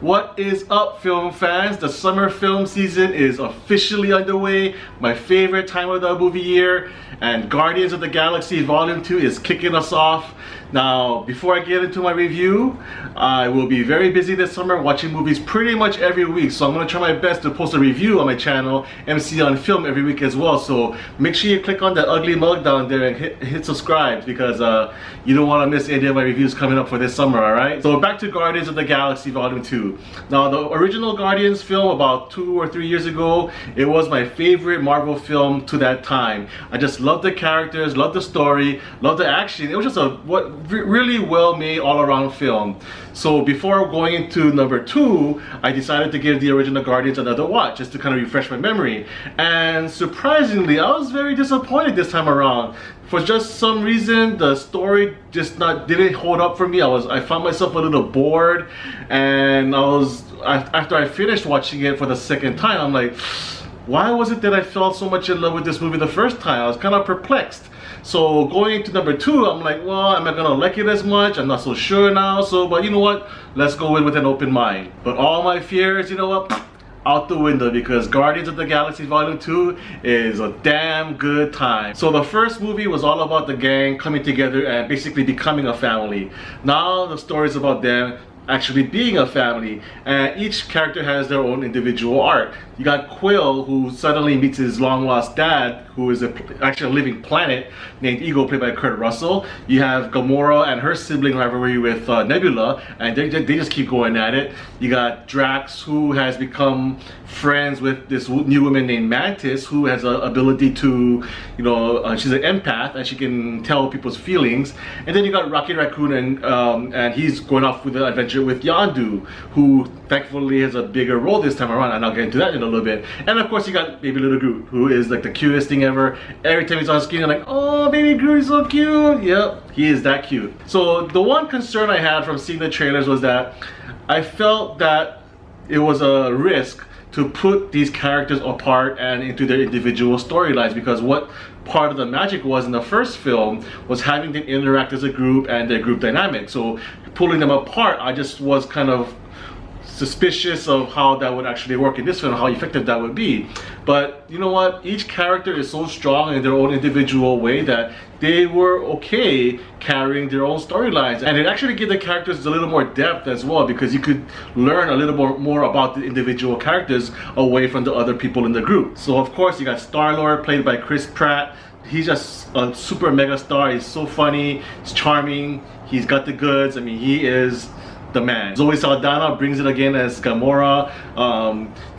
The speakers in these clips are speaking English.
What is up, film fans? The summer film season is officially underway. My favorite time of the movie year, and Guardians of the Galaxy Volume 2 is kicking us off. Now, before I get into my review, I will be very busy this summer watching movies pretty much every week. So I'm going to try my best to post a review on my channel, MC on Film, every week as well. So make sure you click on that ugly mug down there and hit subscribe, because you don't want to miss any of my reviews coming up for this summer, alright? So back to Guardians of the Galaxy Volume 2. Now, the original Guardians film about 2 or 3 years ago, it was my favorite Marvel film to that time. I just loved the characters, loved the story, loved the action. It was just a really well made all around film. So before going into number 2, I decided to give the original Guardians another watch just to kind of refresh my memory. And surprisingly, I was very disappointed this time around. For just some reason, the story just didn't hold up for me. I found myself a little bored, and after I finished watching it for the second time, I'm like, why was it that I fell so much in love with this movie the first time? I was kind of perplexed. So going into number 2, I'm like, well, am I gonna like it as much? I'm not so sure now. But you know what? Let's go in with an open mind. But all my fears, you know what? Out the window, because Guardians of the Galaxy Volume 2 is a damn good time. So the first movie was all about the gang coming together and basically becoming a family. Now the story is about them actually being a family, and each character has their own individual arc. You got Quill, who suddenly meets his long lost dad, who is actually a living planet named Ego, played by Kurt Russell. You have Gamora and her sibling rivalry with Nebula, and they just keep going at it. You got Drax, who has become friends with this new woman named Mantis, who has an ability to, she's an empath and she can tell people's feelings. And then you got Rocket Raccoon, and he's going off with the adventure with Yondu, who thankfully has a bigger role this time around, and I'll get into that in a little bit. And of course you got Baby Little Groot, who is like the cutest thing ever. Every time he's on screen, I'm like, oh, Baby Groot is so cute. Yep, he is that cute. So the one concern I had from seeing the trailers was that I felt that it was a risk to put these characters apart and into their individual storylines, because what part of the magic was in the first film was having them interact as a group and their group dynamic. So pulling them apart, I just was kind of suspicious of how that would actually work in this film, how effective that would be. But you know what? Each character is so strong in their own individual way that they were okay carrying their own storylines, and it actually gave the characters a little more depth as well, because you could learn a little more about the individual characters away from the other people in the group. So of course you got Star-Lord, played by Chris Pratt. He's just a super mega star. He's so funny, he's charming, he's got the goods. I mean, he is the man. Zoe Saldana brings it again as Gamora.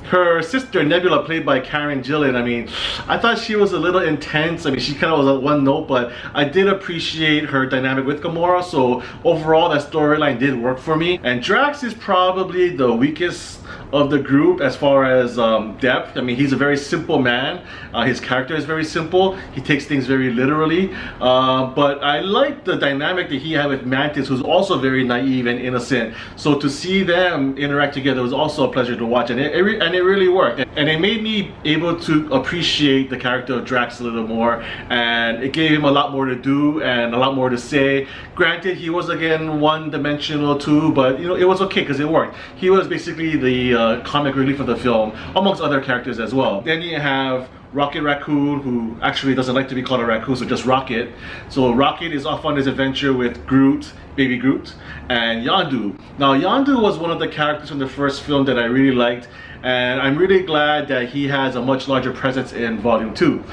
Her sister Nebula, played by Karen Gillan, I mean, I thought she was a little intense. I mean, she kind of was at one note, but I did appreciate her dynamic with Gamora. So overall, that storyline did work for me. And Drax is probably the weakest of the group as far as depth. I mean, he's a very simple man. His character is very simple. He takes things very literally. But I like the dynamic that he had with Mantis, who's also very naive and innocent. So to see them interact together was also a pleasure to watch, and it really worked. And it made me able to appreciate the character of Drax a little more, and it gave him a lot more to do and a lot more to say. Granted, he was again one-dimensional too, but it was okay because it worked. He was basically the comic relief of the film, amongst other characters as well. Then you have Rocket Raccoon, who actually doesn't like to be called a raccoon, so just Rocket. So Rocket is off on his adventure with Groot, Baby Groot, and Yondu. Now Yondu was one of the characters from the first film that I really liked, and I'm really glad that he has a much larger presence in Volume 2.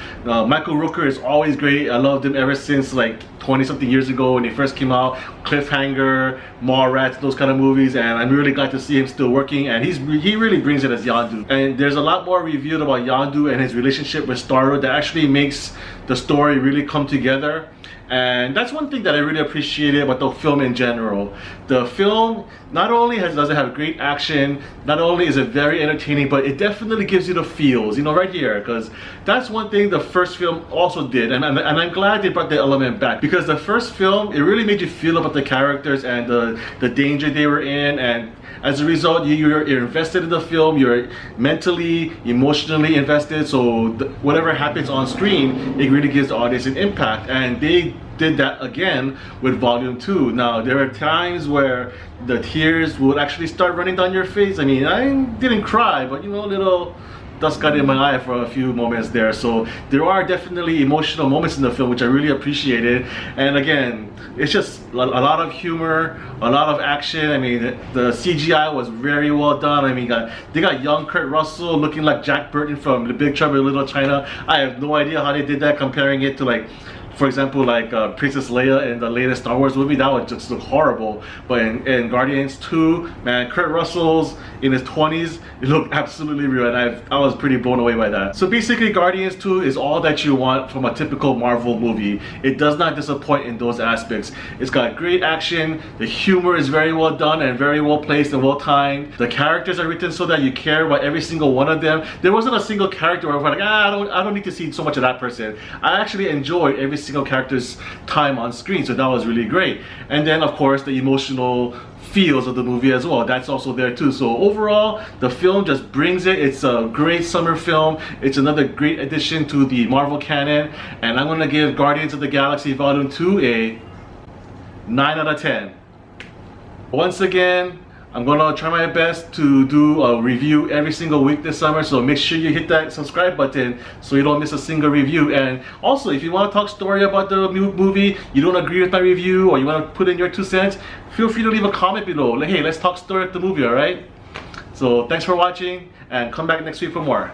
Michael Rooker is always great. I loved him ever since like 20-something years ago when he first came out. Cliffhanger, Mallrats, those kind of movies, and I'm really glad to see him still working, and he really brings it as Yondu. And there's a lot more revealed about Yondu and his relationship with Star-Lord that actually makes the story really come together. And that's one thing that I really appreciated about the film in general. The film not only does it have great action, not only is it very entertaining, but it definitely gives you the feels, right here, because that's one thing the first film also did, and I'm glad they brought that element back, because the first film, it really made you feel about the characters and the danger they were in, and as a result, you're invested in the film, you're mentally, emotionally invested, so whatever happens on screen, it really gives the audience an impact, and they did that again with Volume 2. Now, there are times where the tears would actually start running down your face. I mean, I didn't cry, but you know, a little dust got in my eye for a few moments there. So there are definitely emotional moments in the film which I really appreciated. And again, it's just a lot of humor, a lot of action. I mean, the CGI was very well done. I mean, they got young Kurt Russell looking like Jack Burton from The Big Trouble in Little China. I have no idea how they did that, comparing it to, like, for example, like Princess Leia in the latest Star Wars movie. That would just look horrible. But in Guardians 2, man, Kurt Russell's in his 20s, it looked absolutely real, and I was pretty blown away by that. So basically, Guardians 2 is all that you want from a typical Marvel movie. It does not disappoint in those aspects. It's got great action, the humor is very well done and very well placed and well timed. The characters are written so that you care about every single one of them. There wasn't a single character where I was like, I don't need to see so much of that person. I actually enjoyed every single character's time on screen, so that was really great. And then of course the emotional feels of the movie as well, that's also there too. So overall, the film just brings it. It's a great summer film. It's another great addition to the Marvel canon, and I'm gonna give Guardians of the Galaxy Volume 2 a 9 out of 10. Once again, I'm gonna try my best to do a review every single week this summer, so make sure you hit that subscribe button so you don't miss a single review. And also, if you want to talk story about the movie, you don't agree with my review, or you want to put in your 2 cents, feel free to leave a comment below. Like, hey, let's talk story at the movie, alright? So thanks for watching, and come back next week for more.